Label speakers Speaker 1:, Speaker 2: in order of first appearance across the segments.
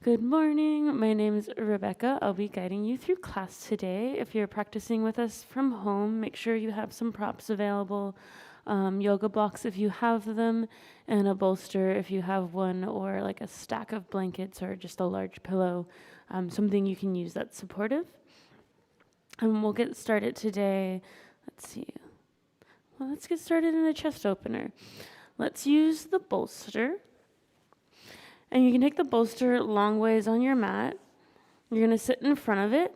Speaker 1: Good morning. My name is Rebekah. I'll be guiding you through class today. If you're practicing with us from home, make sure you have some props available, yoga blocks if you have them, and a bolster if you have one, or like a stack of blankets or just a large pillow, something you can use that's supportive. And we'll get started today. Let's see. Well, let's get started in a chest opener. Let's use the bolster. And you can take the bolster long ways on your mat. You're going to sit in front of it.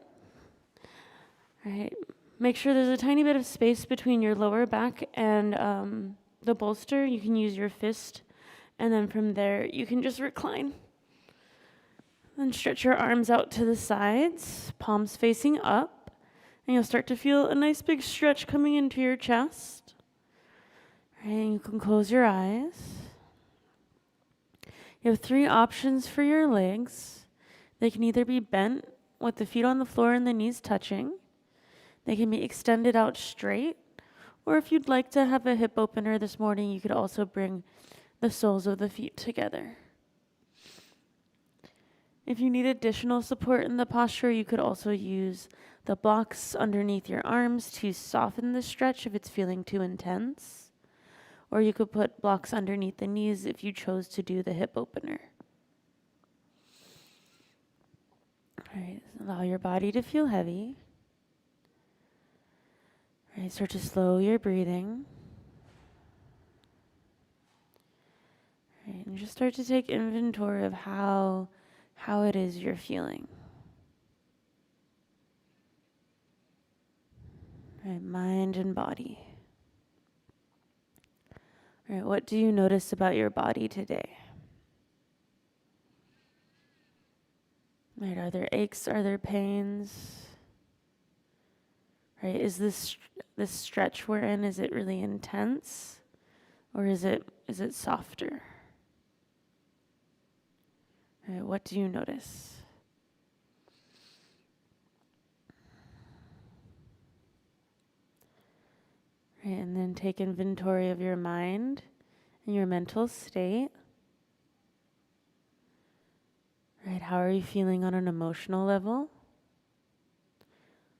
Speaker 1: All right. Make sure there's a tiny bit of space between your lower back and the bolster. You can use your fist. And then from there, you can just recline. Then stretch your arms out to the sides, palms facing up. And you'll start to feel a nice big stretch coming into your chest. All right, and you can close your eyes. You have 3 options for your legs. They can either be bent with the feet on the floor and the knees touching. They can be extended out straight. Or if you'd like to have a hip opener this morning, you could also bring the soles of the feet together. If you need additional support in the posture, you could also use the blocks underneath your arms to soften the stretch if it's feeling too intense. Or you could put blocks underneath the knees if you chose to do the hip opener. All right, allow your body to feel heavy. All right, start to slow your breathing. All right, and just start to take inventory of how it is you're feeling. All right, mind and body. All right, what do you notice about your body today? Right, are there aches? Are there pains? Right, is this stretch we're in, is it really intense? Or is it softer? Right, what do you notice? Right, and then take inventory of your mind and your mental state. Right, how are you feeling on an emotional level?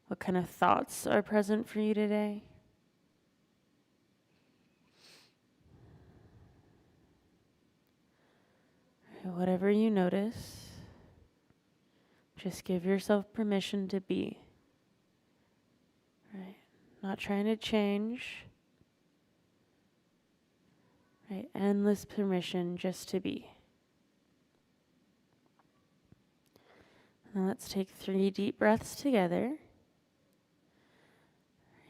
Speaker 1: What kind of thoughts are present for you today? Right, whatever you notice, just give yourself permission to be. Right, not trying to change. Right, endless permission just to be. Now let's take 3 deep breaths together.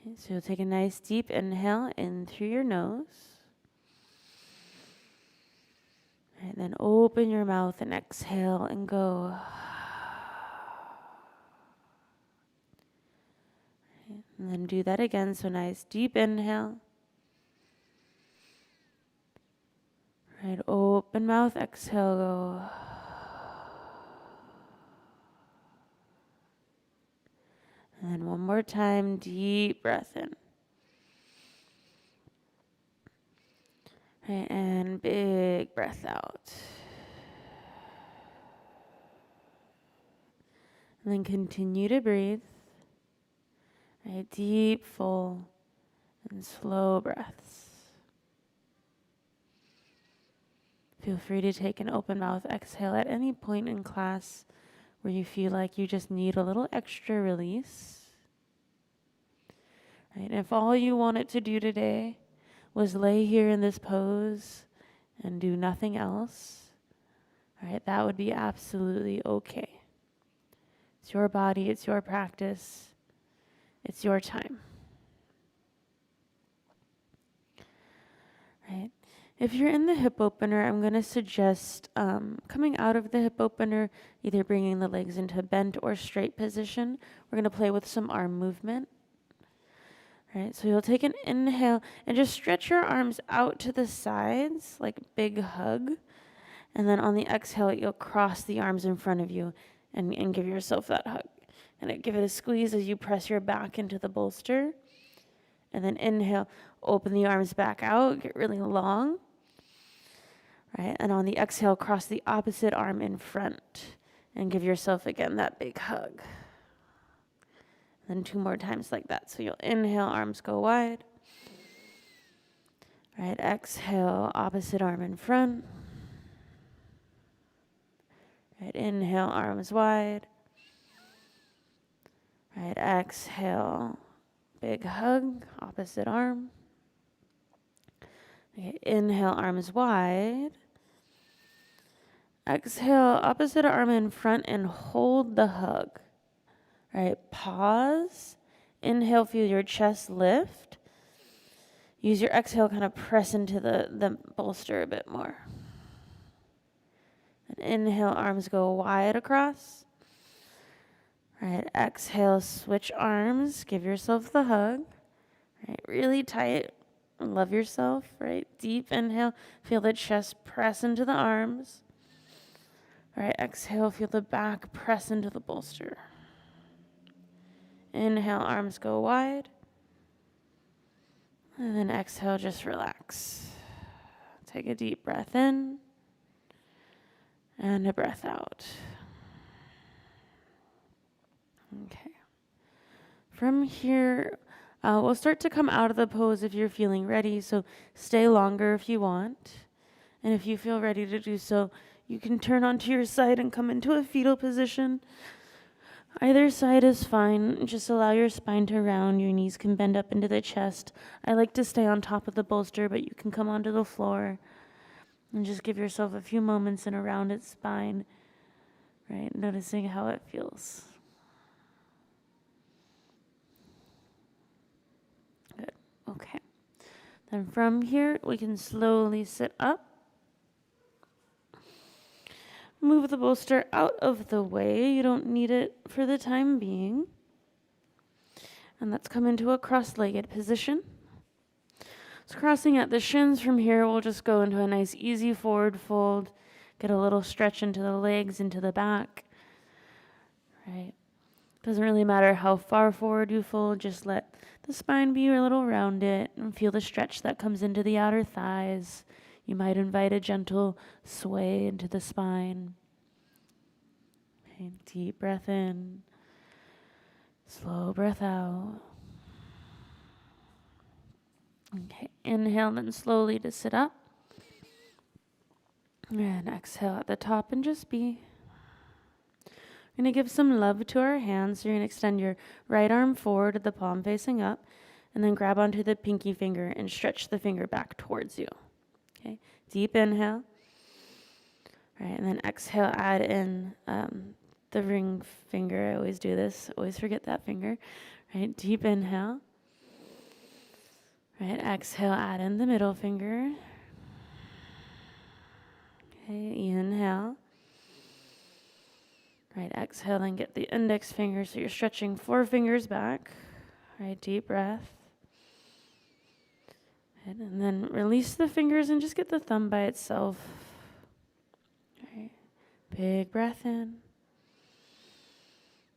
Speaker 1: Right, so you'll take a nice deep inhale in through your nose. And then open your mouth and exhale and go. Right, and then do that again. So nice deep inhale. Right, open mouth, exhale, go. And then one more time, deep breath in. Right, and big breath out. And then continue to breathe. Right, deep, full, and slow breaths. Feel free to take an open mouth exhale at any point in class where you feel like you just need a little extra release. Right, and if all you wanted to do today was lay here in this pose and do nothing else, all right, that would be absolutely okay. It's your body, it's your practice, it's your time. Right. If you're in the hip opener, I'm going to suggest coming out of the hip opener, either bringing the legs into a bent or straight position. We're going to play with some arm movement. Right, so you'll take an inhale and just stretch your arms out to the sides, like big hug. And then on the exhale, you'll cross the arms in front of you and give yourself that hug. And give it a squeeze as you press your back into the bolster. And then inhale, open the arms back out, get really long. Right, and on the exhale, cross the opposite arm in front. And give yourself again that big hug. Then 2 more times like that. So you'll inhale, arms go wide. Right, exhale, opposite arm in front. Right, inhale, arms wide. Right, exhale, big hug, opposite arm. Okay, inhale, arms wide. Exhale, opposite arm in front and hold the hug. Right, pause. Inhale, feel your chest lift. Use your exhale, kind of press into the bolster a bit more. And inhale, arms go wide across. Right, exhale, switch arms. Give yourself the hug. Right, really tight. Love yourself. Right, deep inhale. Feel the chest press into the arms. Right, exhale, feel the back press into the bolster. Inhale, arms go wide. And then exhale, just relax. Take a deep breath in and a breath out. Okay. From here, we'll start to come out of the pose if you're feeling ready. So stay longer if you want. And if you feel ready to do so, you can turn onto your side and come into a fetal position. Either side is fine. Just allow your spine to round. Your knees can bend up into the chest. I like to stay on top of the bolster, but you can come onto the floor and just give yourself a few moments in a rounded spine, right? Noticing how it feels. Good. Okay. Then from here, we can slowly sit up. Move the bolster out of the way. You don't need it for the time being. And let's come into a cross-legged position. So crossing at the shins from here, we'll just go into a nice easy forward fold. Get a little stretch into the legs, into the back. Right. Doesn't really matter how far forward you fold. Just let the spine be a little rounded and feel the stretch that comes into the outer thighs. You might invite a gentle sway into the spine. Okay, deep breath in. Slow breath out. Okay, inhale then slowly to sit up. And exhale at the top and just be. We're going to give some love to our hands. So you're going to extend your right arm forward with the palm facing up. And then grab onto the pinky finger and stretch the finger back towards you. Okay, deep inhale. Right, and then exhale, add in the ring finger. I always do this. Always forget that finger. Right, deep inhale. Right, exhale, add in the middle finger. Okay, inhale. Right, exhale, then get the index finger. So you're stretching 4 fingers back. Right, deep breath. Right, and then release the fingers and just get the thumb by itself. Right, big breath in.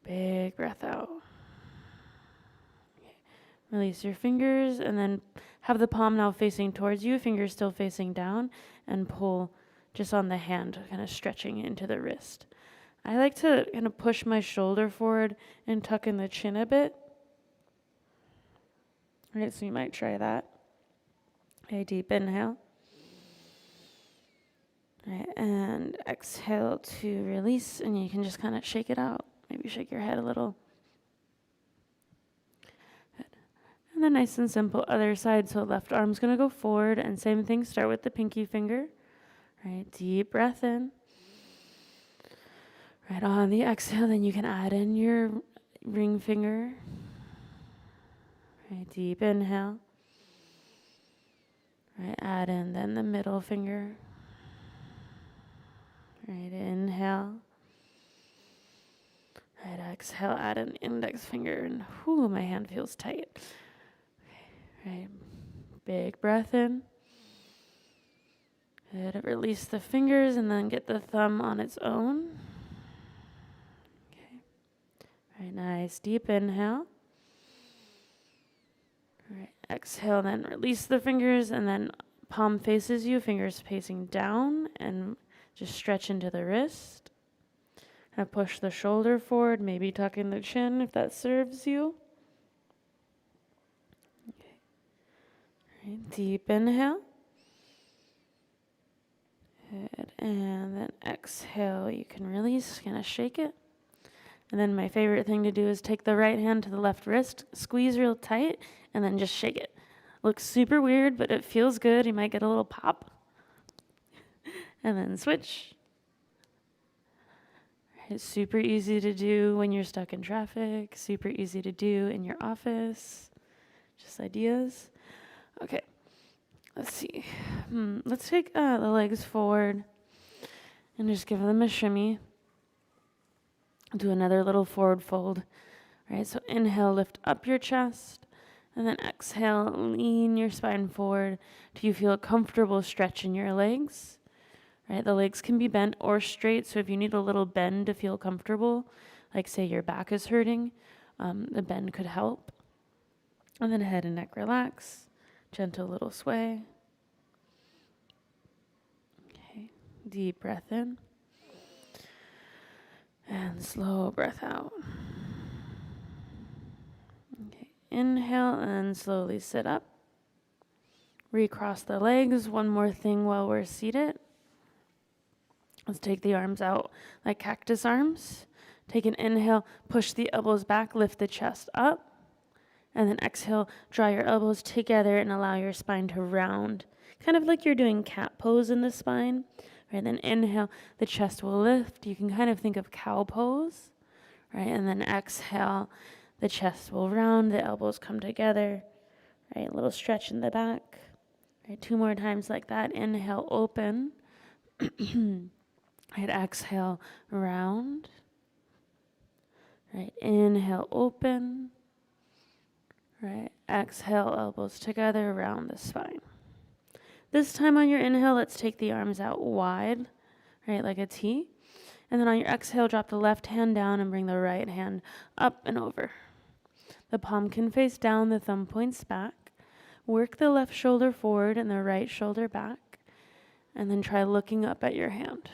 Speaker 1: Big breath out. Okay. Release your fingers and then have the palm now facing towards you, fingers still facing down, and pull just on the hand, kind of stretching into the wrist. I like to kind of push my shoulder forward and tuck in the chin a bit. All right, so you might try that. Okay, deep inhale. All right, and exhale to release, and you can just kind of shake it out. Maybe shake your head a little. Good. And then nice and simple, other side. So left arm's going to go forward, and same thing, start with the pinky finger. Right, deep breath in. Right, on the exhale, then you can add in your ring finger. Right, deep inhale. Right, add in then the middle finger. Right, inhale. Right, exhale, add an index finger, and whoo, my hand feels tight. Okay, right, big breath in. Good, release the fingers and then get the thumb on its own. Okay, right, nice, deep inhale. All right, exhale, then release the fingers and then palm faces you, fingers facing down, and just stretch into the wrist. And push the shoulder forward, maybe tuck in the chin if that serves you. Okay. Right, deep inhale. Good. And then exhale, you can release, kind of shake it. And then my favorite thing to do is take the right hand to the left wrist, squeeze real tight, and then just shake it. Looks super weird, but it feels good. You might get a little pop. And then switch. It's super easy to do when you're stuck in traffic, super easy to do in your office. Just ideas. Okay, let's see. Let's take the legs forward and just give them a shimmy. Do another little forward fold. All right, so inhale, lift up your chest, and then exhale, lean your spine forward. Do you feel a comfortable stretch in your legs? Right, the legs can be bent or straight, so if you need a little bend to feel comfortable, like say your back is hurting, the bend could help. And then head and neck relax, gentle little sway. Okay, deep breath in, and slow breath out. Okay, inhale and slowly sit up. Recross the legs. One more thing while we're seated. Let's take the arms out like cactus arms. Take an inhale, push the elbows back, lift the chest up. And then exhale, draw your elbows together and allow your spine to round. Kind of like you're doing cat pose in the spine. Right, then inhale, the chest will lift. You can kind of think of cow pose. Right, and then exhale, the chest will round, the elbows come together. Right, a little stretch in the back. Right, 2 more times like that. Inhale, open. Right, exhale, round. Right, inhale, open. Right, exhale, elbows together, round the spine. This time on your inhale, let's take the arms out wide, right, like a T. And then on your exhale, drop the left hand down and bring the right hand up and over. The palm can face down, the thumb points back. Work the left shoulder forward and the right shoulder back. And then try looking up at your hand.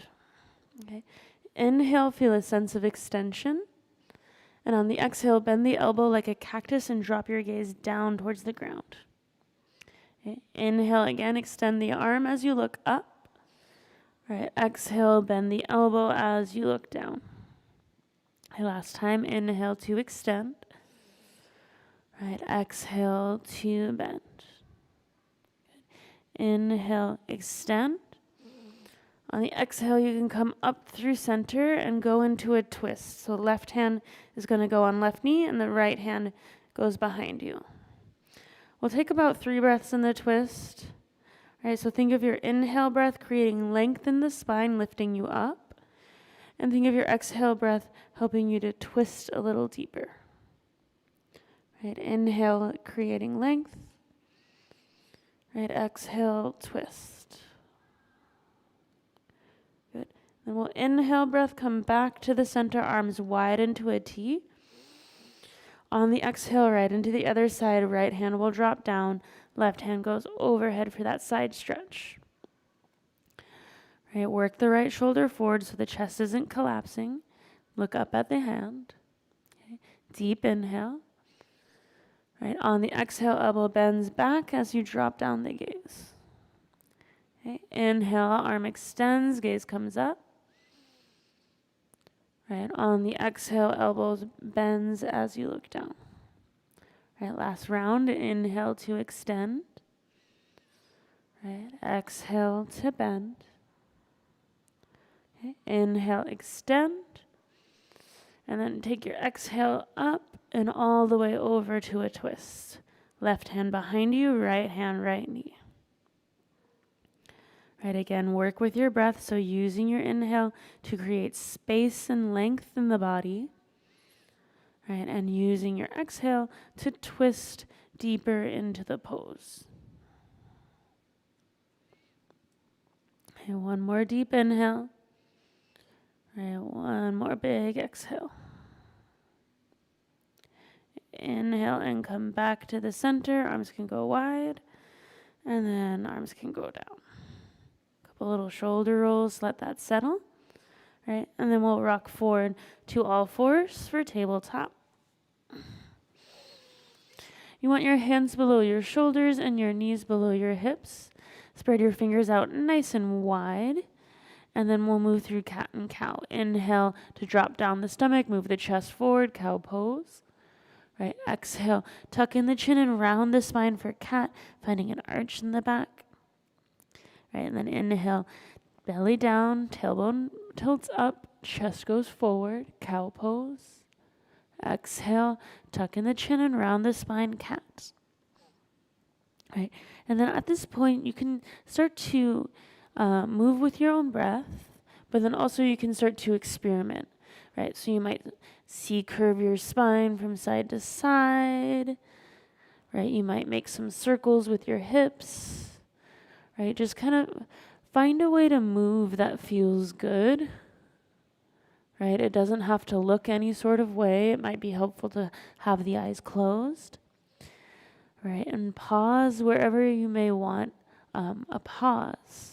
Speaker 1: Okay. Inhale, feel a sense of extension. And on the exhale, bend the elbow like a cactus and drop your gaze down towards the ground. Okay. Inhale again, extend the arm as you look up. Right. Exhale, bend the elbow as you look down. Okay, last time, inhale to extend. Right. Exhale to bend. Good. Inhale, extend. On the exhale, you can come up through center and go into a twist. So left hand is going to go on left knee and the right hand goes behind you. We'll take about 3 breaths in the twist. All right, so think of your inhale breath creating length in the spine, lifting you up. And think of your exhale breath helping you to twist a little deeper. Right, inhale, creating length. Right, exhale, twist. Good. Then we'll inhale breath, come back to the center, arms wide into a T. On the exhale, right into the other side, right hand will drop down, left hand goes overhead for that side stretch. Right, work the right shoulder forward so the chest isn't collapsing. Look up at the hand. Okay. Deep inhale. Right, on the exhale, elbow bends back as you drop down the gaze. Okay. Inhale, arm extends, gaze comes up. Right, on the exhale, elbows bends as you look down. Right, last round, inhale to extend. Right, exhale to bend. Okay. Inhale, extend. And then take your exhale up and all the way over to a twist. Left hand behind you, right hand, right knee. Right, again, work with your breath. So using your inhale to create space and length in the body. Right, and using your exhale to twist deeper into the pose. Okay, one more deep inhale. Right, one more big exhale. Inhale and come back to the center. Arms can go wide. And then arms can go down. Couple little shoulder rolls. Let that settle. right? And then we'll rock forward to all fours for tabletop. You want your hands below your shoulders and your knees below your hips. Spread your fingers out nice and wide. And then we'll move through cat and cow. Inhale to drop down the stomach, move the chest forward, cow pose. Right, exhale, tuck in the chin and round the spine for cat, finding an arch in the back. Right, and then inhale, belly down, tailbone tilts up, chest goes forward, cow pose. Exhale, tuck in the chin and round the spine, cat. Right, and then at this point, you can start to move with your own breath, but then also you can start to experiment, right? So you might curve your spine from side to side, right? You might make some circles with your hips, right? Just kind of find a way to move that feels good, right? It doesn't have to look any sort of way. It might be helpful to have the eyes closed, right? And pause wherever you may want a pause.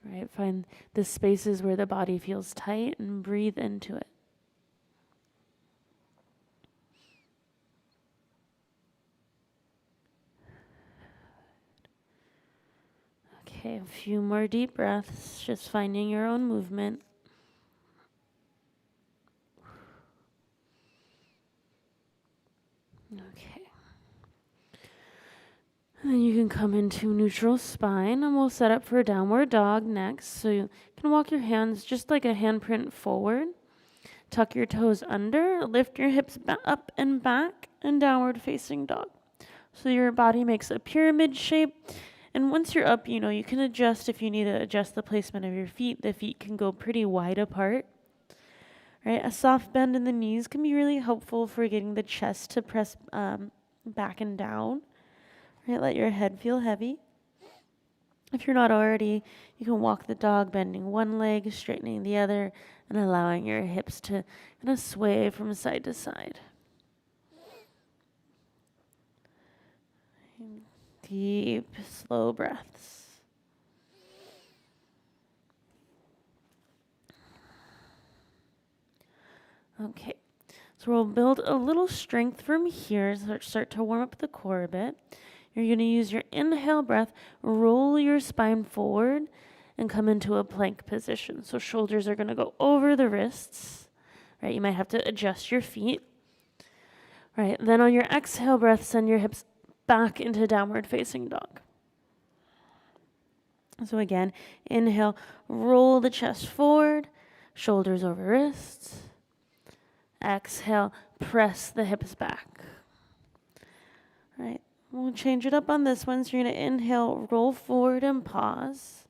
Speaker 1: Right, find the spaces where the body feels tight and breathe into it. Okay, a few more deep breaths, just finding your own movement. Okay. And then you can come into neutral spine, and we'll set up for downward dog next. So you can walk your hands just like a handprint forward. Tuck your toes under, lift your hips up and back, and downward facing dog. So your body makes a pyramid shape. And once you're up, you can adjust if you need to adjust the placement of your feet. The feet can go pretty wide apart. Right? A soft bend in the knees can be really helpful for getting the chest to press back and down. Right, let your head feel heavy. If you're not already, you can walk the dog, bending one leg, straightening the other, and allowing your hips to kind of sway from side to side. Deep, slow breaths. Okay, so we'll build a little strength from here, start to warm up the core a bit. You're going to use your inhale breath, roll your spine forward, and come into a plank position. So shoulders are going to go over the wrists, right? You might have to adjust your feet, right? Then on your exhale breath, send your hips back into downward facing dog. So again, inhale, roll the chest forward, shoulders over wrists. Exhale, press the hips back. Right. We'll change it up on this one. So you're going to inhale, roll forward and pause.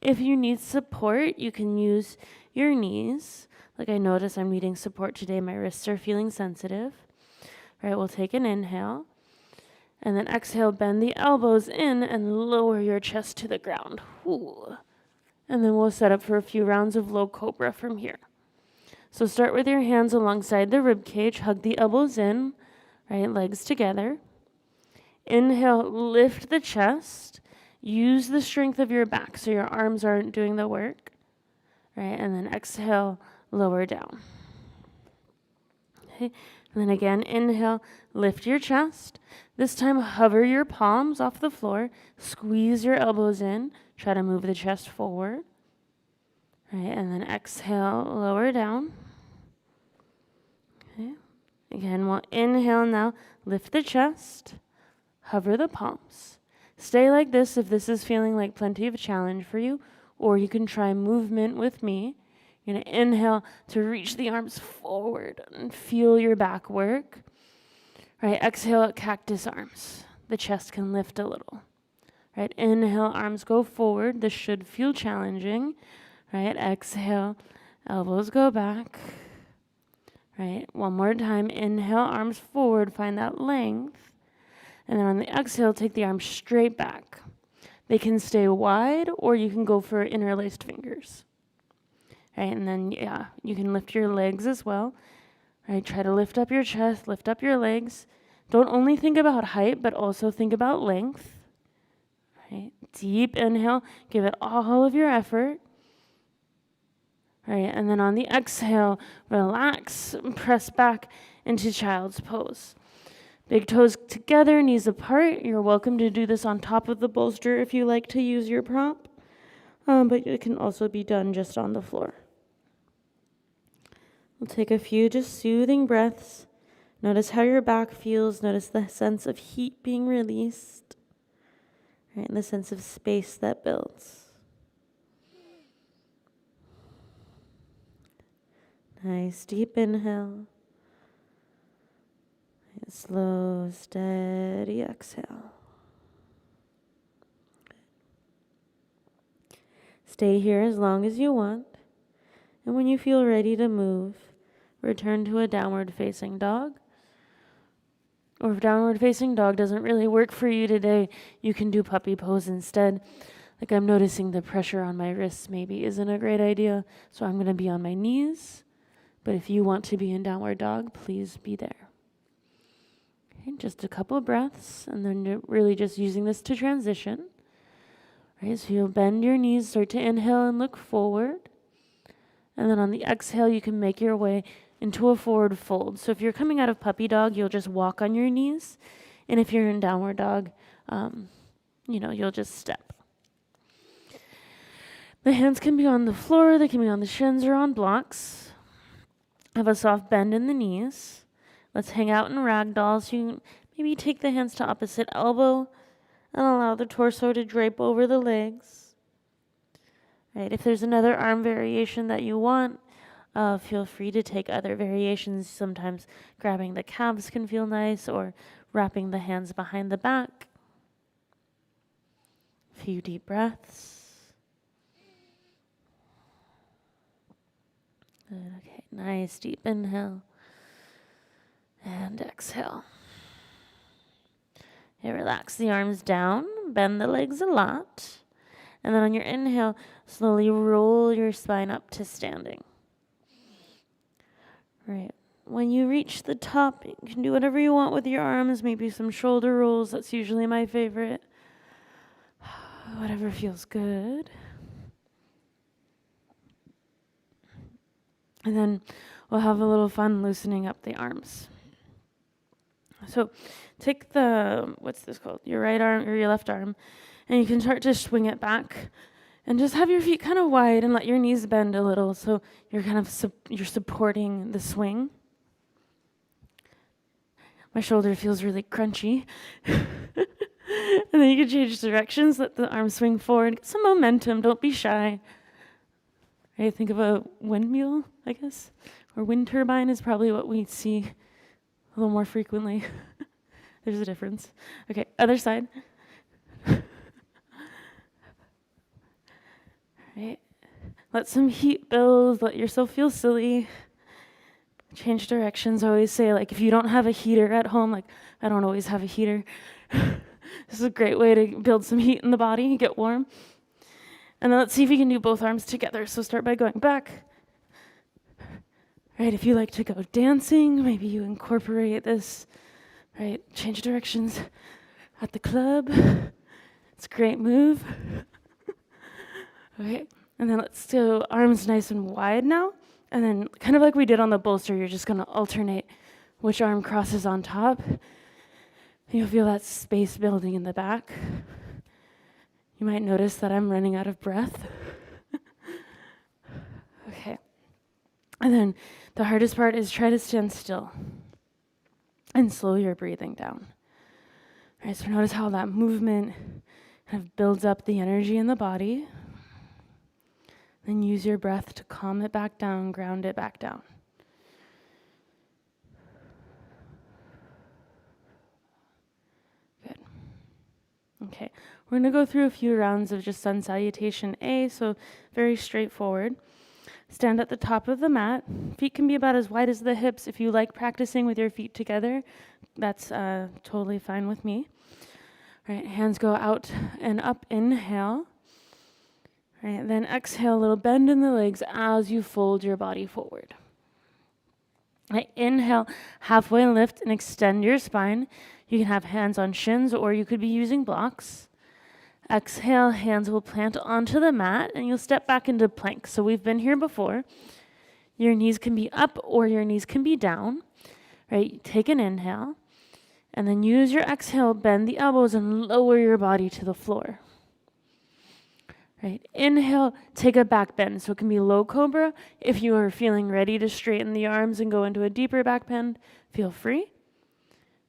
Speaker 1: If you need support, you can use your knees. Like I notice I'm needing support today. My wrists are feeling sensitive. All right, we'll take an inhale. And then exhale, bend the elbows in and lower your chest to the ground. Ooh. And then we'll set up for a few rounds of low cobra from here. So start with your hands alongside the rib cage. Hug the elbows in, right, legs together. Inhale, lift the chest. Use the strength of your back so your arms aren't doing the work. Right, and then exhale, lower down. Okay, and then again, inhale, lift your chest. This time, hover your palms off the floor. Squeeze your elbows in. Try to move the chest forward. Right, and then exhale, lower down. Okay, again, we'll inhale now, lift the chest. Hover the palms. Stay like this if this is feeling like plenty of a challenge for you, or you can try movement with me. You're going to inhale to reach the arms forward and feel your back work. Right, exhale, cactus arms. The chest can lift a little. Right, inhale, arms go forward. This should feel challenging. Right, exhale, elbows go back. Right, one more time. Inhale, arms forward. Find that length. And then on the exhale, take the arms straight back. They can stay wide, or you can go for interlaced fingers. Right, and then, you can lift your legs as well. Right, try to lift up your chest, lift up your legs. Don't only think about height, but also think about length. Right, deep inhale, give it all of your effort. All right, and then on the exhale, relax, press back into child's pose. Big toes together, knees apart. You're welcome to do this on top of the bolster if you like to use your prop, but it can also be done just on the floor. We'll take a few just soothing breaths. Notice how your back feels. Notice the sense of heat being released, right, and the sense of space that builds. Nice deep inhale. Slow, steady exhale. Stay here as long as you want. And when you feel ready to move, return to a downward facing dog. Or if downward facing dog doesn't really work for you today, you can do puppy pose instead. Like, I'm noticing the pressure on my wrists maybe isn't a great idea, so I'm going to be on my knees. But if you want to be in downward dog, please be there. Okay, just a couple of breaths, and then you're really just using this to transition. Right, so you'll bend your knees, start to inhale and look forward. And then on the exhale, you can make your way into a forward fold. So if you're coming out of puppy dog, you'll just walk on your knees. And if you're in downward dog, you'll just step. The hands can be on the floor, they can be on the shins or on blocks. Have a soft bend in the knees. Let's hang out in ragdoll. So you maybe take the hands to opposite elbow and allow the torso to drape over the legs. Right, if there's another arm variation that you want, feel free to take other variations. Sometimes grabbing the calves can feel nice, or wrapping the hands behind the back. A few deep breaths. Good, okay, nice deep inhale. And exhale. Okay, relax the arms down, bend the legs a lot. And then on your inhale, slowly roll your spine up to standing. Right. When you reach the top, you can do whatever you want with your arms, maybe some shoulder rolls. That's usually my favorite. Whatever feels good. And then we'll have a little fun loosening up the arms. So take what's this called? Your right arm or your left arm, and you can start to swing it back. And just have your feet kind of wide and let your knees bend a little so you're kind of you're supporting the swing. My shoulder feels really crunchy. And then you can change directions, let the arms swing forward, get some momentum, don't be shy. Right, think of a windmill, I guess, or wind turbine is probably what we see a little more frequently. There's a difference. Okay, other side. Right. Let some heat build, let yourself feel silly. Change directions. I always say, like, if you don't have a heater at home, like, I don't always have a heater. This is a great way to build some heat in the body, get warm. And then let's see if you can do both arms together. So start by going back. Right, if you like to go dancing, maybe you incorporate this, right, change directions at the club. It's a great move. Okay, and then let's do arms nice and wide now. And then kind of like we did on the bolster, you're just gonna alternate which arm crosses on top. You'll feel that space building in the back. You might notice that I'm running out of breath. Okay. And then the hardest part is try to stand still and slow your breathing down. All right, so notice how that movement kind of builds up the energy in the body. Then use your breath to calm it back down, ground it back down. Good. Okay, we're going to go through a few rounds of just sun salutation A, so very straightforward. Stand at the top of the mat. Feet can be about as wide as the hips. If you like practicing with your feet together, that's totally fine with me. All right, hands go out and up, inhale. All right, then exhale, a little bend in the legs as you fold your body forward. All right, inhale, halfway lift and extend your spine. You can have hands on shins or you could be using blocks. Exhale, hands will plant onto the mat, and you'll step back into plank. So we've been here before. Your knees can be up or your knees can be down, right? Take an inhale, and then use your exhale, bend the elbows and lower your body to the floor. Right? Inhale, take a back bend. So it can be low cobra. If you are feeling ready to straighten the arms and go into a deeper back bend, feel free.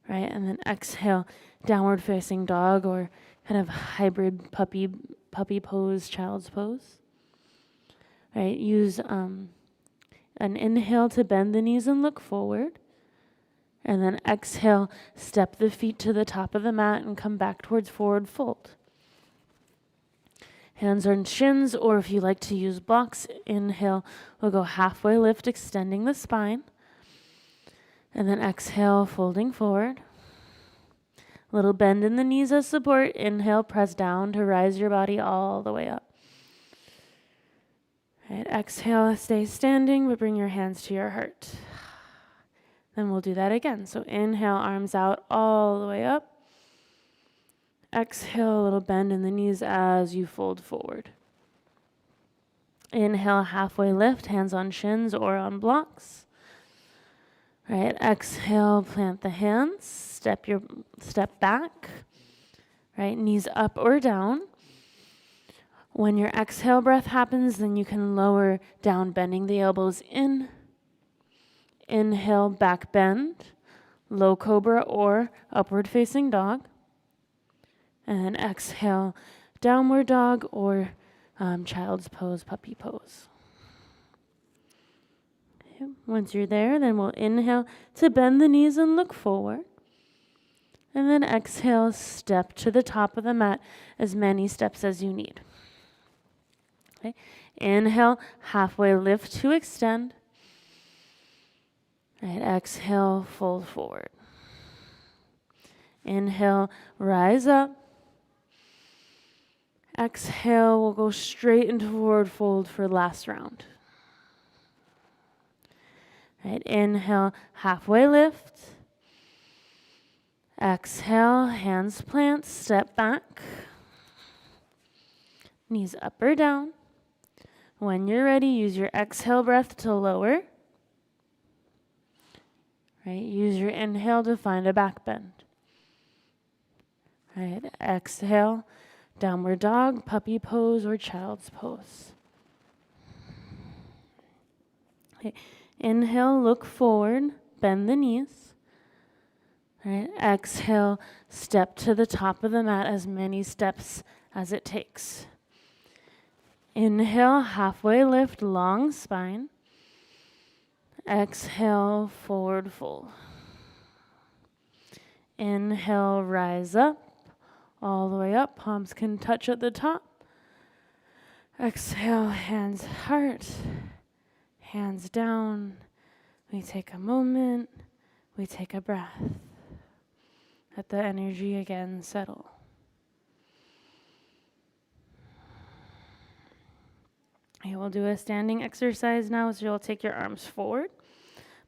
Speaker 1: Right? And then exhale, downward facing dog or kind of hybrid puppy pose, child's pose. Right? Use an inhale to bend the knees and look forward. And then exhale, step the feet to the top of the mat and come back towards forward fold. Hands on shins, or if you like to use blocks, inhale, we'll go halfway lift, extending the spine. And then exhale, folding forward. Little bend in the knees as support. Inhale, press down to rise your body all the way up. Right, exhale, stay standing, but bring your hands to your heart. Then we'll do that again. So inhale, arms out all the way up. Exhale, a little bend in the knees as you fold forward. Inhale, halfway lift, hands on shins or on blocks. Right, exhale, plant the hands, step back. Right, knees up or down. When your exhale breath happens, then you can lower down, bending the elbows in. Inhale, back bend, low cobra or upward facing dog. And then exhale, downward dog or child's pose, puppy pose. Okay. Once you're there, then we'll inhale to bend the knees and look forward. And then exhale, step to the top of the mat, as many steps as you need. Okay. Inhale, halfway lift to extend. Right, exhale, fold forward. Inhale, rise up. Exhale, we'll go straight into forward fold for last round. Right, inhale, halfway lift. Exhale, hands plant, step back. Knees up or down. When you're ready, use your exhale breath to lower. Right, use your inhale to find a back bend. Right, exhale, downward dog, puppy pose, or child's pose. Okay. Inhale, look forward, bend the knees. Right. Exhale, step to the top of the mat, as many steps as it takes. Inhale, halfway lift, long spine. Exhale, forward fold. Inhale, rise up. All the way up, palms can touch at the top. Exhale, hands heart, hands down. We take a moment, we take a breath. Let the energy again settle. Okay, we'll do a standing exercise now, so you'll take your arms forward.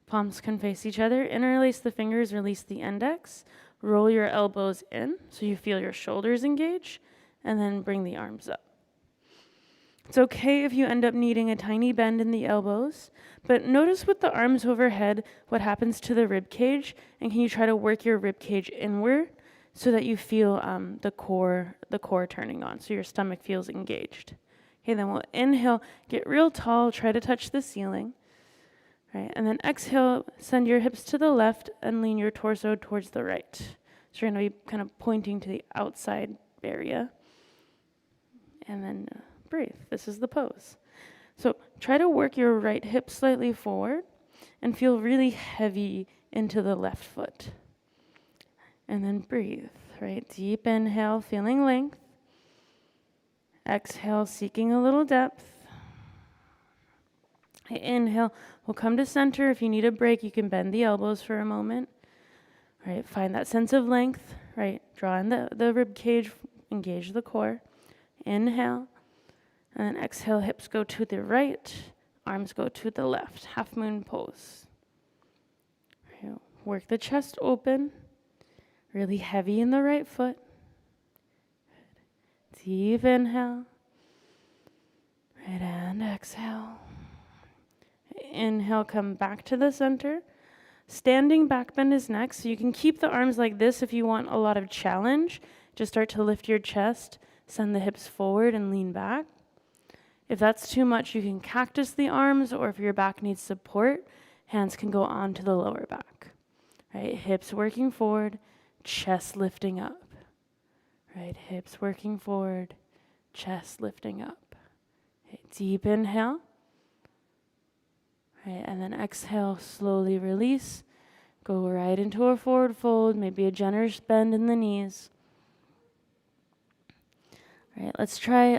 Speaker 1: Palms can face each other. Interlace the fingers, release the index. Roll your elbows in so you feel your shoulders engage, and then bring the arms up. It's okay if you end up needing a tiny bend in the elbows, but notice with the arms overhead what happens to the rib cage, and can you try to work your rib cage inward so that you feel the core turning on, so your stomach feels engaged. Okay, then we'll inhale, get real tall, try to touch the ceiling. Right, and then exhale, send your hips to the left and lean your torso towards the right. So you're going to be kind of pointing to the outside area. And then breathe. This is the pose. So try to work your right hip slightly forward and feel really heavy into the left foot. And then breathe, right? Deep inhale, feeling length. Exhale, seeking a little depth. Inhale, we'll come to center. If you need a break, you can bend the elbows for a moment. Right, find that sense of length. Right, draw in the rib cage, engage the core. Inhale, and then exhale, hips go to the right, arms go to the left. Half moon pose. Right, work the chest open, really heavy in the right foot. Deep inhale. Right, and exhale. Inhale, come back to the center. Standing back bend is next. So you can keep the arms like this if you want a lot of challenge. Just start to lift your chest, send the hips forward and lean back. If that's too much, you can cactus the arms, or if your back needs support, hands can go onto the lower back. Right, hips working forward, chest lifting up. Right, hips working forward, chest lifting up. Okay, deep inhale. Right, and then exhale, slowly release. Go right into a forward fold, maybe a generous bend in the knees. All right, let's try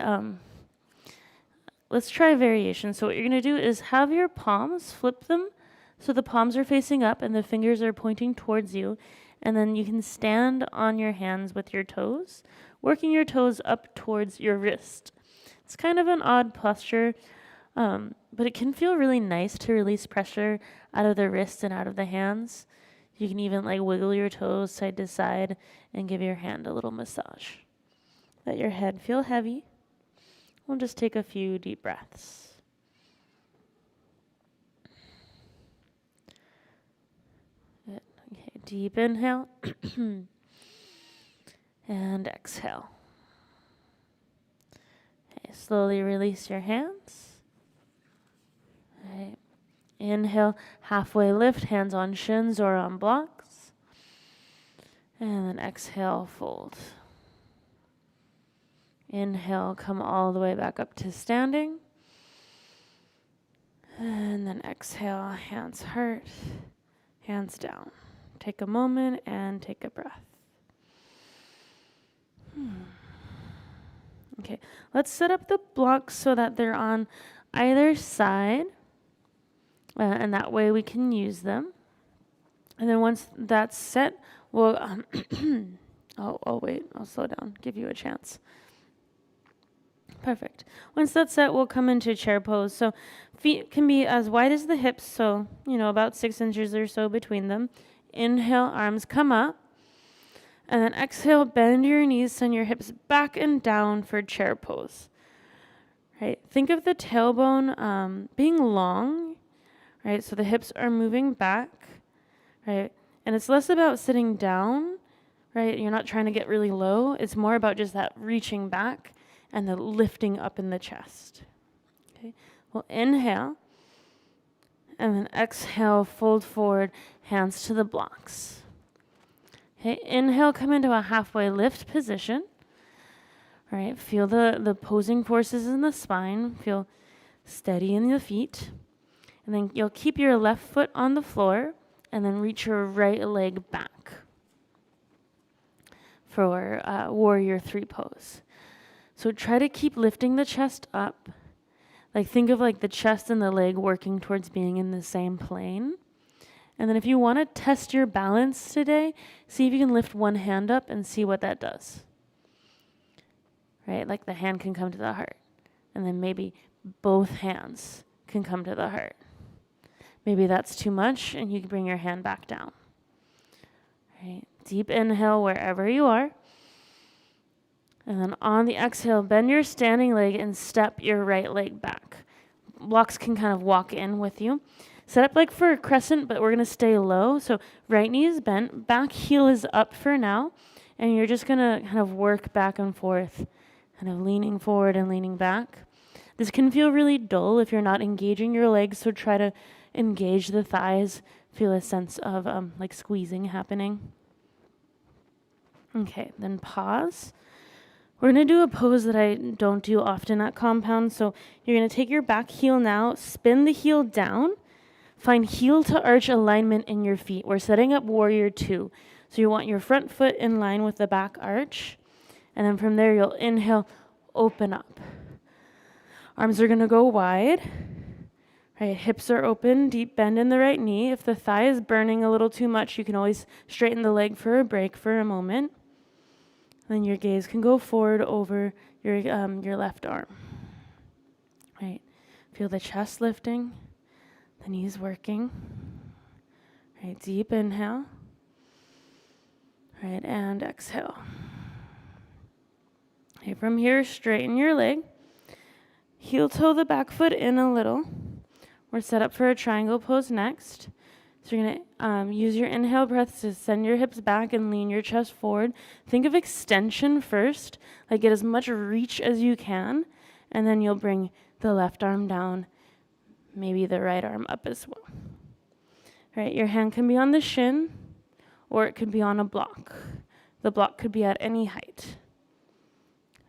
Speaker 1: variation. So what you're gonna do is have your palms, flip them so the palms are facing up and the fingers are pointing towards you. And then you can stand on your hands with your toes, working your toes up towards your wrist. It's kind of an odd posture, but it can feel really nice to release pressure out of the wrists and out of the hands. You can even like wiggle your toes side to side and give your hand a little massage. Let your head feel heavy. We'll just take a few deep breaths. Good. Okay, deep inhale and exhale. Okay, slowly release your hands. Okay. Inhale, halfway lift, hands on shins or on blocks. And then exhale, fold. Inhale, come all the way back up to standing. And then exhale, hands hurt, hands down. Take a moment and take a breath. Okay, let's set up the blocks so that they're on either side. And that way we can use them. And then once that's set, we'll, oh, wait, I'll slow down, give you a chance. Perfect. Once that's set, we'll come into chair pose. So feet can be as wide as the hips, so, about 6 inches or so between them. Inhale, arms come up. And then exhale, bend your knees, send your hips back and down for chair pose. Right? Think of the tailbone being long, right? So the hips are moving back, right? And it's less about sitting down, right? You're not trying to get really low. It's more about just that reaching back and the lifting up in the chest. Okay. We'll inhale and then exhale, fold forward, hands to the blocks. Okay, inhale, come into a halfway lift position. All right, feel the posing forces in the spine. Feel steady in the feet. And then you'll keep your left foot on the floor and then reach your right leg back for warrior 3 pose. So try to keep lifting the chest up. Like think of like the chest and the leg working towards being in the same plane. And then if you want to test your balance today, see if you can lift one hand up and see what that does. Right? Like the hand can come to the heart. And then maybe both hands can come to the heart. Maybe that's too much and you can bring your hand back down. Right? Deep inhale wherever you are. And then on the exhale, bend your standing leg and step your right leg back. Blocks can kind of walk in with you. Set up like for a crescent, but we're going to stay low. So right knee is bent, back heel is up for now. And you're just going to kind of work back and forth, kind of leaning forward and leaning back. This can feel really dull if you're not engaging your legs, so try to engage the thighs. Feel a sense of like squeezing happening. Okay, then pause. We're going to do a pose that I don't do often at compound. So you're going to take your back heel now, spin the heel down, find heel to arch alignment in your feet. We're setting up warrior 2. So you want your front foot in line with the back arch. And then from there, you'll inhale, open up. Arms are going to go wide. Right, hips are open, deep bend in the right knee. If the thigh is burning a little too much, you can always straighten the leg for a break for a moment. Then your gaze can go forward over your left arm. Right. Feel the chest lifting, the knees working. Right. Deep inhale. Right. And exhale. Okay, from here, straighten your leg. Heel toe the back foot in a little. We're set up for a triangle pose next. So you're going to use your inhale breath to send your hips back and lean your chest forward. Think of extension first, like get as much reach as you can, and then you'll bring the left arm down, maybe the right arm up as well. All right, your hand can be on the shin, or it could be on a block. The block could be at any height.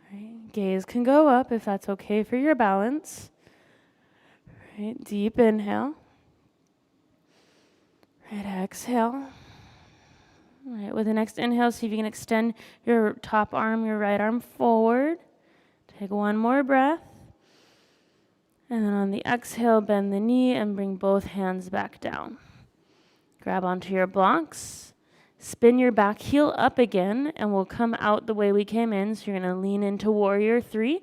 Speaker 1: All right, gaze can go up if that's okay for your balance. All right, deep inhale. Right, exhale. All right, with the next inhale, see if you can extend your top arm, your right arm forward. Take one more breath. And then on the exhale, bend the knee and bring both hands back down. Grab onto your blocks. Spin your back heel up again, and we'll come out the way we came in. So you're going to lean into Warrior 3.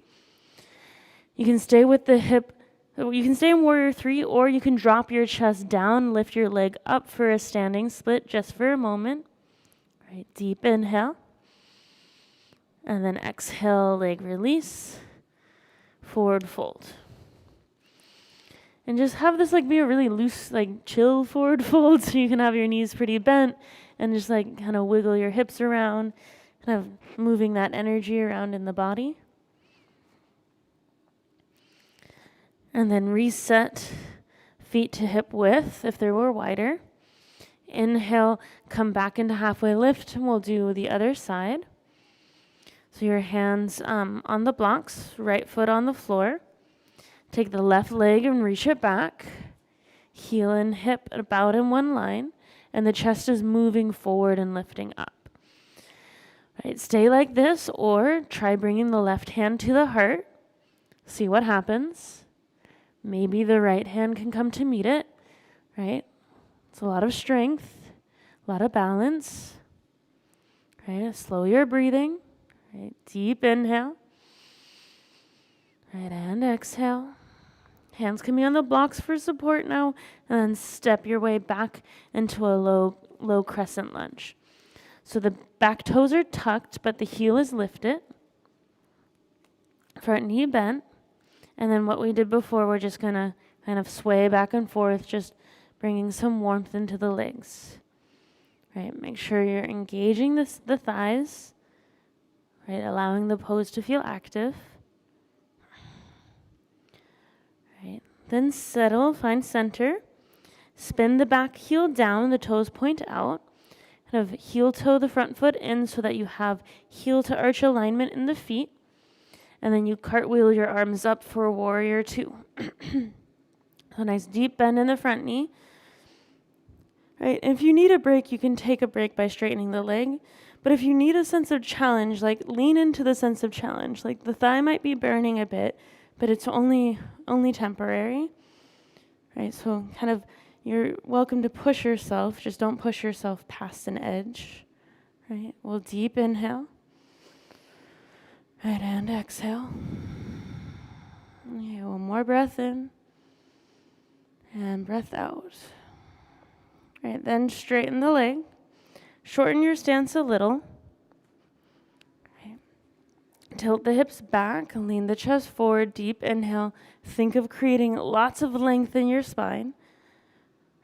Speaker 1: You can stay with the hip. You can stay in Warrior 3, or you can drop your chest down, lift your leg up for a standing split just for a moment. All right, deep inhale. And then exhale, leg release, forward fold. And just have this be a really loose, chill forward fold, so you can have your knees pretty bent and just kind of wiggle your hips around, kind of moving that energy around in the body. And then reset feet to hip width if they were wider. Inhale, come back into halfway lift, and we'll do the other side. So your hands on the blocks, right foot on the floor. Take the left leg and reach it back. Heel and hip about in one line, and the chest is moving forward and lifting up. Right, stay like this, or try bringing the left hand to the heart. See what happens. Maybe the right hand can come to meet it, right? It's a lot of strength, a lot of balance, right? Slow your breathing, right? Deep inhale, right, and exhale. Hands can be on the blocks for support now, and then step your way back into a low crescent lunge. So the back toes are tucked, but the heel is lifted. Front knee bent. And then what we did before, we're just going to kind of sway back and forth, just bringing some warmth into the legs. Right, make sure you're engaging the thighs, right, allowing the pose to feel active. Right, then settle, find center. Spin the back heel down, the toes point out. Kind of heel toe the front foot in so that you have heel to arch alignment in the feet. And then you cartwheel your arms up for Warrior 2. A nice deep bend in the front knee. Right, if you need a break, you can take a break by straightening the leg. But if you need a sense of challenge, lean into the sense of challenge. The thigh might be burning a bit, but it's only temporary. Right, so kind of you're welcome to push yourself. Just don't push yourself past an edge. Right, we'll deep inhale. Right, and exhale. Okay, one more breath in. And breath out. Right, then straighten the leg. Shorten your stance a little. Right. Tilt the hips back and lean the chest forward. Deep inhale. Think of creating lots of length in your spine.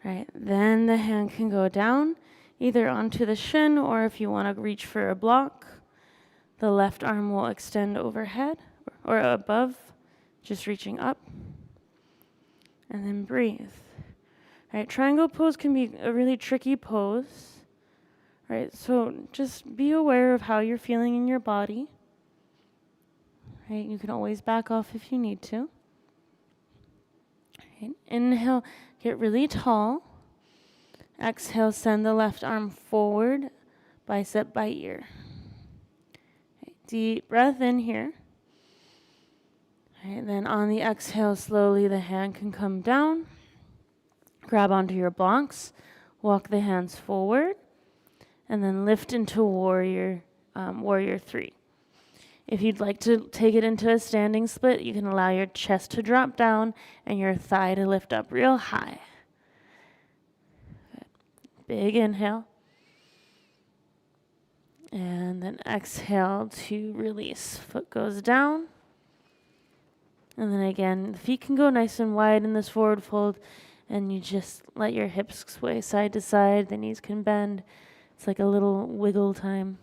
Speaker 1: Right, then the hand can go down, either onto the shin, or if you want to reach for a block, the left arm will extend overhead or above, just reaching up. And then breathe. All right, triangle pose can be a really tricky pose. All right, so just be aware of how you're feeling in your body. All right, you can always back off if you need to. All right, inhale, get really tall. Exhale, send the left arm forward, bicep by ear. Deep breath in here. All right, then on the exhale, slowly the hand can come down. Grab onto your blocks. Walk the hands forward. And then lift into Warrior 3. If you'd like to take it into a standing split, you can allow your chest to drop down and your thigh to lift up real high. Good. Big inhale. And then exhale to release. Foot goes down. And then again, the feet can go nice and wide in this forward fold. And you just let your hips sway side to side. The knees can bend. It's like a little wiggle time.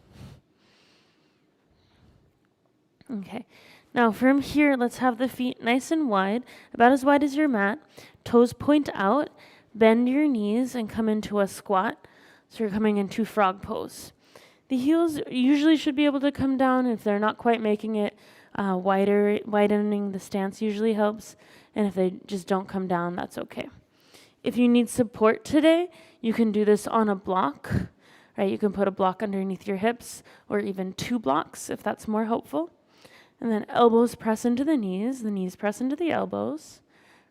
Speaker 1: Okay. Now from here, let's have the feet nice and wide, about as wide as your mat. Toes point out. Bend your knees and come into a squat. So you're coming into frog pose. The heels usually should be able to come down. If they're not quite making it, widening the stance usually helps. And if they just don't come down, that's okay. If you need support today, you can do this on a block. Right? You can put a block underneath your hips, or even 2 blocks if that's more helpful. And then elbows press into the knees press into the elbows.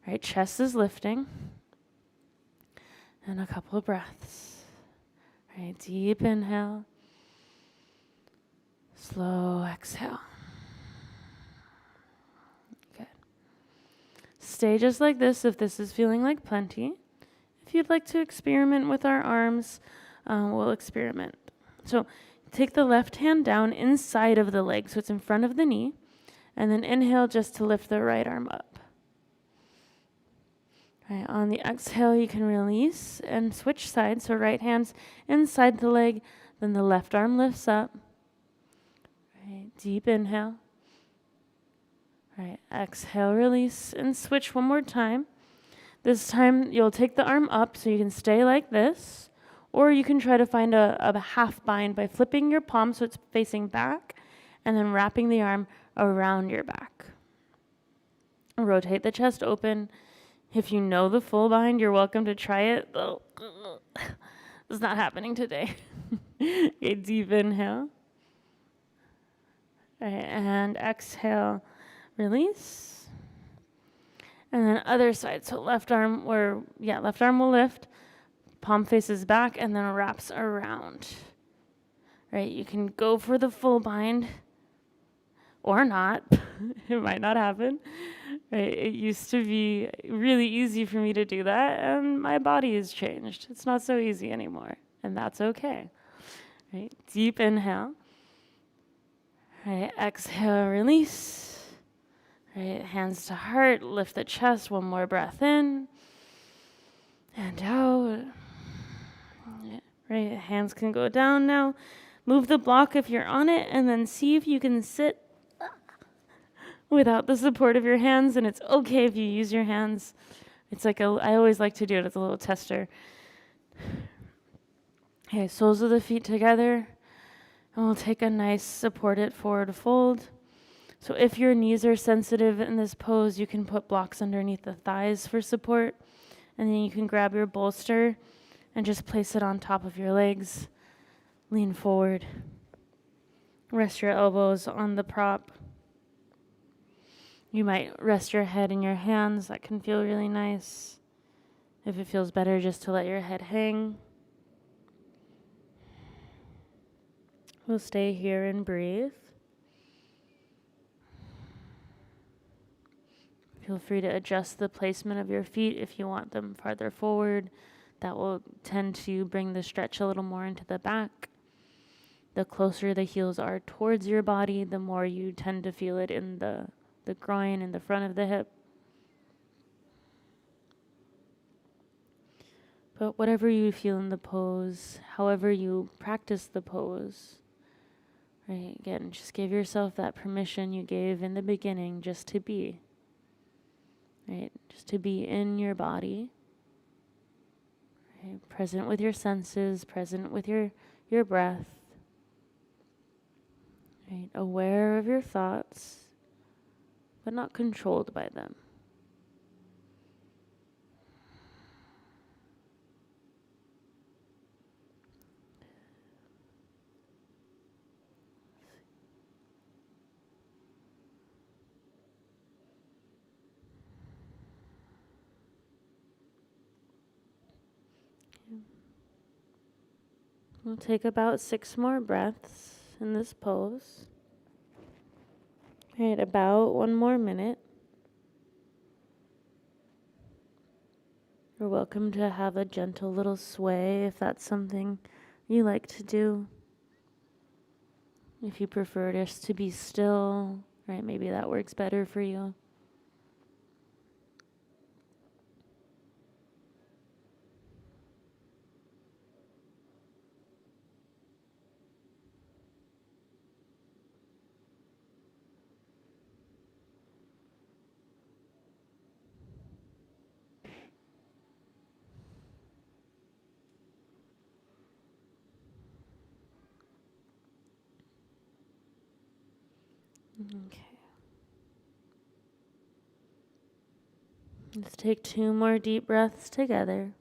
Speaker 1: Right? Chest is lifting. And a couple of breaths. Right? Deep inhale. Slow exhale. Good. Stay just like this if this is feeling like plenty. If you'd like to experiment with our arms, we'll experiment. So take the left hand down inside of the leg, so it's in front of the knee, and then inhale just to lift the right arm up. Right, on the exhale, you can release and switch sides. So right hand's inside the leg, then the left arm lifts up. Right, deep inhale. Right, exhale, release, and switch one more time. This time, you'll take the arm up so you can stay like this, or you can try to find a half bind by flipping your palm so it's facing back, and then wrapping the arm around your back. Rotate the chest open. If you know the full bind, you're welcome to try it. It's not happening today. Okay, deep inhale. All right, and exhale, release. And then other side. So left arm will lift, palm faces back, and then wraps around. Right, you can go for the full bind or not. It might not happen. Right, it used to be really easy for me to do that, and my body has changed. It's not so easy anymore, and that's okay. Right, deep inhale. Right, exhale, release. Right, hands to heart, lift the chest, one more breath in and out. Right, hands can go down now. Move the block if you're on it, and then see if you can sit without the support of your hands, and it's okay if you use your hands. It's like I always like to do it as a little tester. Okay, soles of the feet together, and we'll take a nice supported forward fold. So if your knees are sensitive in this pose, you can put blocks underneath the thighs for support, and then you can grab your bolster and just place it on top of your legs. Lean forward. Rest your elbows on the prop. You might rest your head in your hands. That can feel really nice. If it feels better just to let your head hang. We'll stay here and breathe. Feel free to adjust the placement of your feet if you want them farther forward. That will tend to bring the stretch a little more into the back. The closer the heels are towards your body, the more you tend to feel it in the groin and the front of the hip. But whatever you feel in the pose, however you practice the pose, right? Again, just give yourself that permission you gave in the beginning just to be. Right? Just to be in your body. Right? Present with your senses, present with your breath. Right? Aware of your thoughts, but not controlled by them. We'll take about 6 more breaths in this pose. Right, about 1 more minute. You're welcome to have a gentle little sway if that's something you like to do. If you prefer just to be still, right, maybe that works better for you. Okay. Let's take 2 more deep breaths together.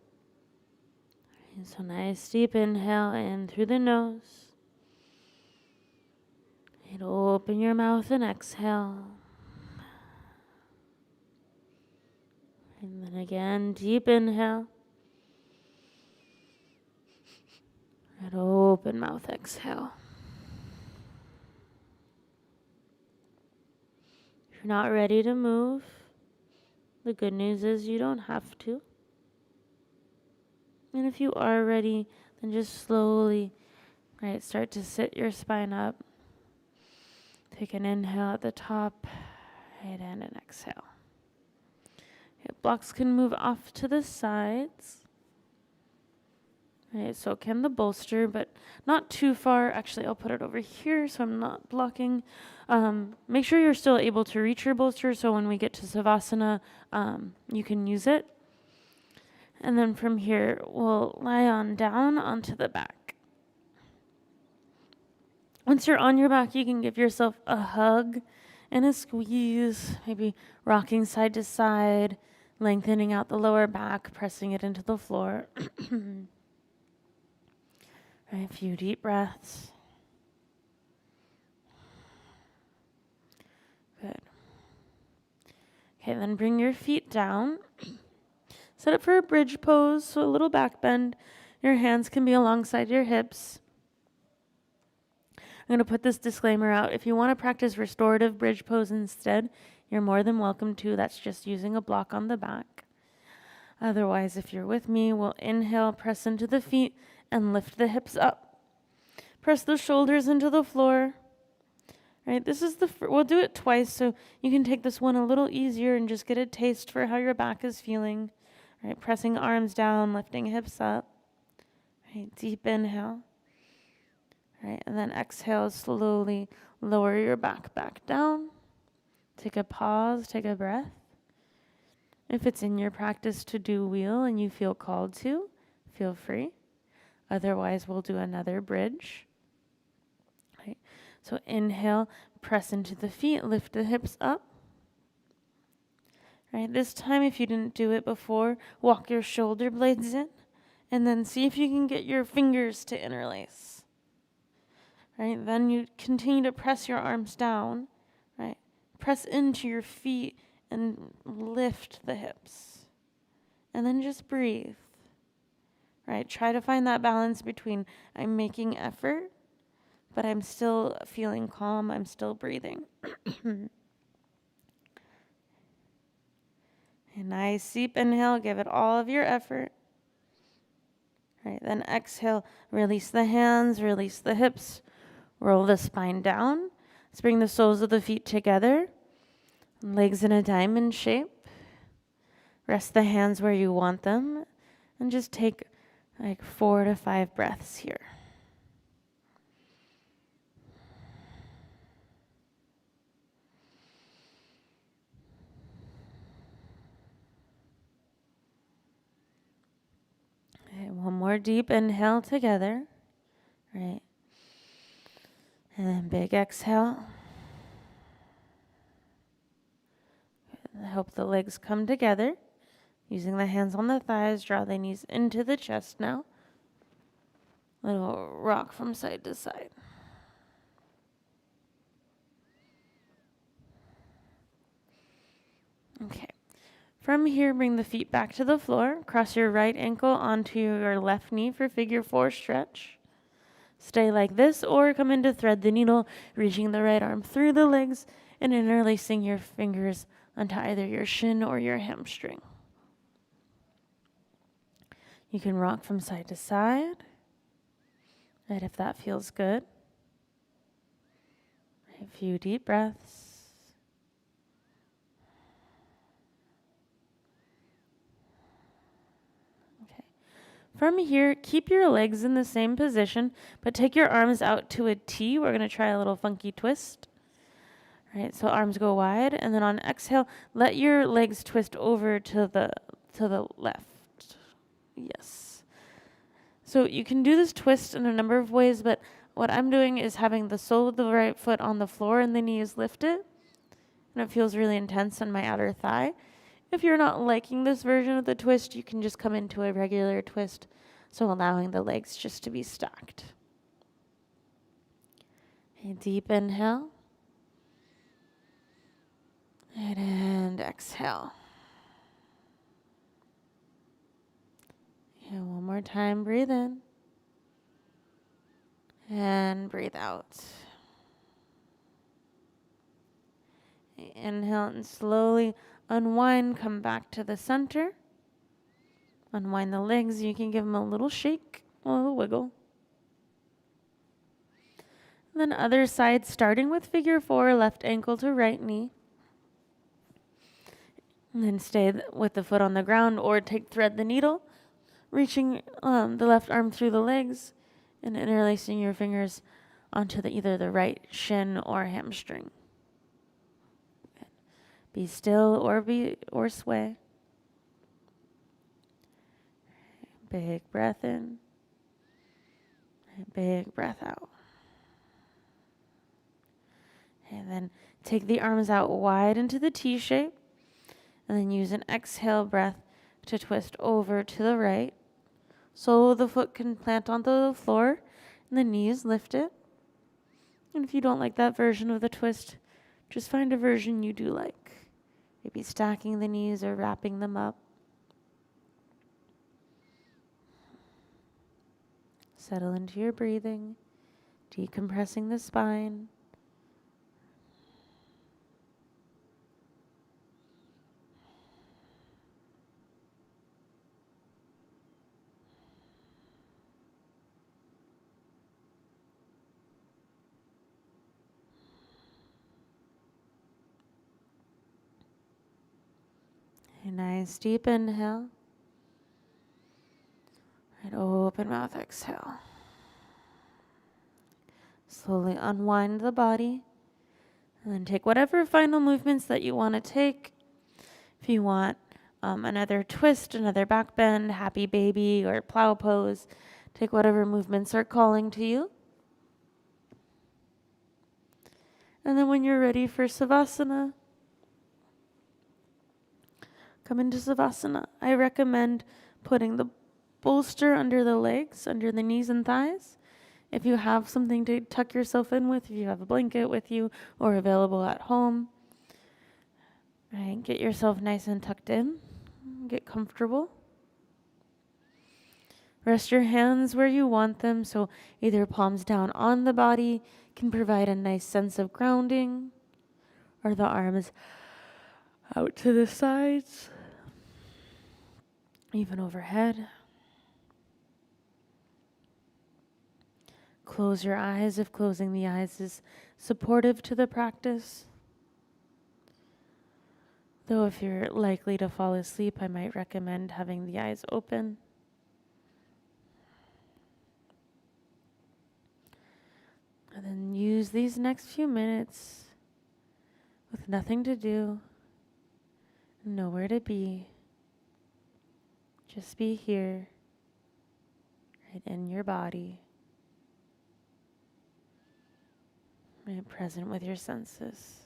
Speaker 1: So nice deep inhale in through the nose. And open your mouth and exhale. And then again, deep inhale. And open mouth exhale. If you're not ready to move, the good news is you don't have to. And if you are ready, then just slowly, right, start to sit your spine up. Take an inhale at the top, right, and an exhale. Okay, blocks can move off to the sides. Right, so can the bolster, but not too far. Actually, I'll put it over here so I'm not blocking. Make sure you're still able to reach your bolster so when we get to Savasana, you can use it. And then from here, we'll lie on down onto the back. Once you're on your back, you can give yourself a hug and a squeeze, maybe rocking side to side, lengthening out the lower back, pressing it into the floor. Right, a few deep breaths. Good. Okay, then bring your feet down. Set up for a bridge pose, so a little back bend. Your hands can be alongside your hips. I'm going to put this disclaimer out. If you want to practice restorative bridge pose instead, you're more than welcome to. That's just using a block on the back. Otherwise, if you're with me, we'll inhale, press into the feet, and lift the hips up. Press the shoulders into the floor. Right, this is we'll do it twice, so you can take this one a little easier and just get a taste for how your back is feeling. Right, pressing arms down, lifting hips up. Right, deep inhale. Right, and then exhale, slowly lower your back down. Take a pause, take a breath. If it's in your practice to do wheel and you feel called to, feel free. Otherwise, we'll do another bridge. Right. So inhale, press into the feet, lift the hips up. Right. This time, if you didn't do it before, walk your shoulder blades in, and then see if you can get your fingers to interlace. Right. Then you continue to press your arms down. Right. Press into your feet and lift the hips. And then just breathe. Right. Try to find that balance between I'm making effort, but I'm still feeling calm. I'm still breathing. A nice deep inhale. Give it all of your effort. Right. Then exhale. Release the hands. Release the hips. Roll the spine down. Let's bring the soles of the feet together. Legs in a diamond shape. Rest the hands where you want them. And just take like 4 to 5 breaths here. Okay, one more deep inhale together. Right. And then big exhale. I hope the legs come together. Using the hands on the thighs, draw the knees into the chest now. Little rock from side to side. Okay. From here, bring the feet back to the floor. Cross your right ankle onto your left knee for figure 4 stretch. Stay like this or come into thread the needle, reaching the right arm through the legs and interlacing your fingers onto either your shin or your hamstring. You can rock from side to side, right, if that feels good. A few deep breaths. Okay. From here, keep your legs in the same position, but take your arms out to a T. We're going to try a little funky twist. All right, so arms go wide, and then on exhale, let your legs twist over to the left. Yes. So you can do this twist in a number of ways, but what I'm doing is having the sole of the right foot on the floor and the knees lifted, and it feels really intense on my outer thigh. If you're not liking this version of the twist, you can just come into a regular twist, so allowing the legs just to be stacked. A deep inhale. And exhale. And one more time, breathe in. And breathe out. Inhale and slowly unwind, come back to the center. Unwind the legs. You can give them a little shake, a little wiggle. And then other side, starting with figure 4, left ankle to right knee. And then stay with the foot on the ground, or thread the needle, reaching the left arm through the legs and interlacing your fingers onto either the right shin or hamstring. Be still or sway. Big breath in. Big breath out. And then take the arms out wide into the T shape. And then use an exhale breath to twist over to the right. So the foot can plant onto the floor and the knees lift it. And if you don't like that version of the twist, just find a version you do like. Maybe stacking the knees or wrapping them up. Settle into your breathing, decompressing the spine. A nice deep inhale. And open mouth exhale. Slowly unwind the body. And then take whatever final movements that you want to take. If you want another twist, another back bend, happy baby, or plow pose, take whatever movements are calling to you. And then when you're ready for Savasana, come into Savasana. I recommend putting the bolster under the legs, under the knees and thighs. If you have something to tuck yourself in with, if you have a blanket with you or available at home, right, get yourself nice and tucked in. Get comfortable. Rest your hands where you want them, so either palms down on the body can provide a nice sense of grounding, or the arms out to the sides, even overhead. Close your eyes if closing the eyes is supportive to the practice. Though if you're likely to fall asleep, I might recommend having the eyes open. And then use these next few minutes with nothing to do, nowhere to be. Just be here, right in your body, right present with your senses.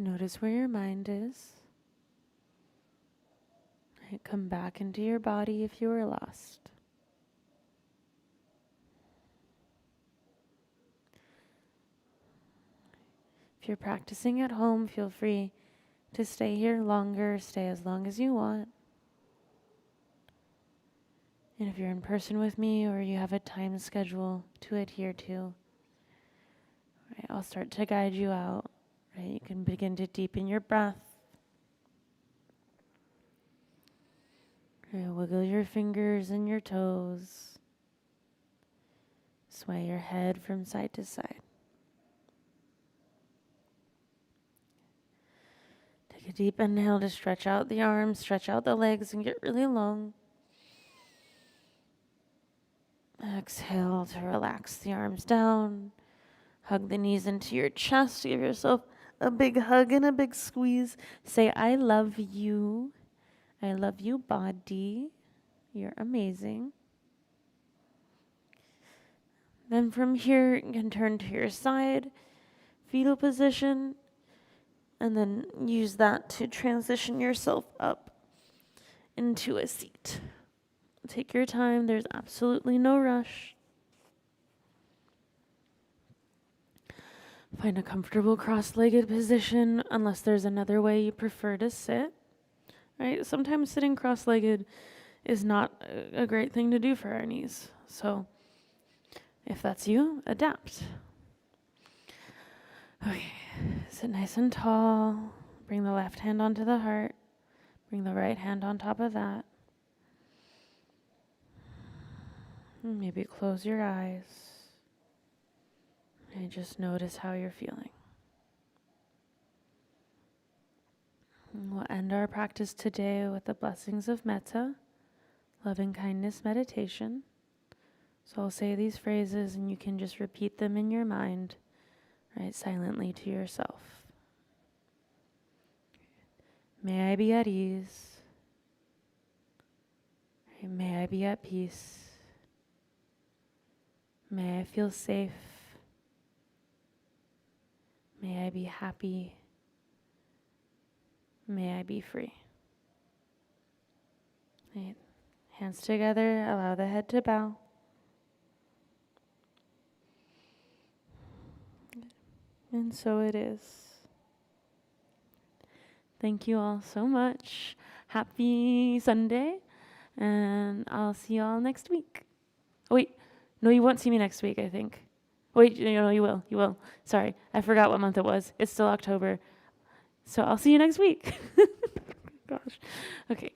Speaker 1: Notice where your mind is. Right, come back into your body if you were lost. If you're practicing at home, feel free to stay here longer, stay as long as you want. And if you're in person with me or you have a time schedule to adhere to, right, I'll start to guide you out. Right, you can begin to deepen your breath. Right, wiggle your fingers and your toes. Sway your head from side to side. Take a deep inhale to stretch out the arms, stretch out the legs, and get really long. Exhale to relax the arms down. Hug the knees into your chest. Give yourself a big hug and a big squeeze. Say, I love you. I love you, body. You're amazing. Then from here, you can turn to your side, fetal position, and then use that to transition yourself up into a seat. Take your time. There's absolutely no rush. Find a comfortable cross-legged position unless there's another way you prefer to sit. Right? Sometimes sitting cross-legged is not a great thing to do for our knees. So if that's you, adapt. Okay, sit nice and tall. Bring the left hand onto the heart. Bring the right hand on top of that. And maybe close your eyes. And just notice how you're feeling. And we'll end our practice today with the blessings of metta, loving kindness meditation. So I'll say these phrases and you can just repeat them in your mind, right, silently to yourself. May I be at ease. May I be at peace. May I feel safe. May I be happy. May I be free. Right. Hands together, allow the head to bow. And so it is. Thank you all so much. Happy Sunday. And I'll see you all next week. Oh, wait. No, you won't see me next week, I think. Wait, no, you will. You will. Sorry. I forgot what month it was. It's still October. So I'll see you next week. Gosh. Okay.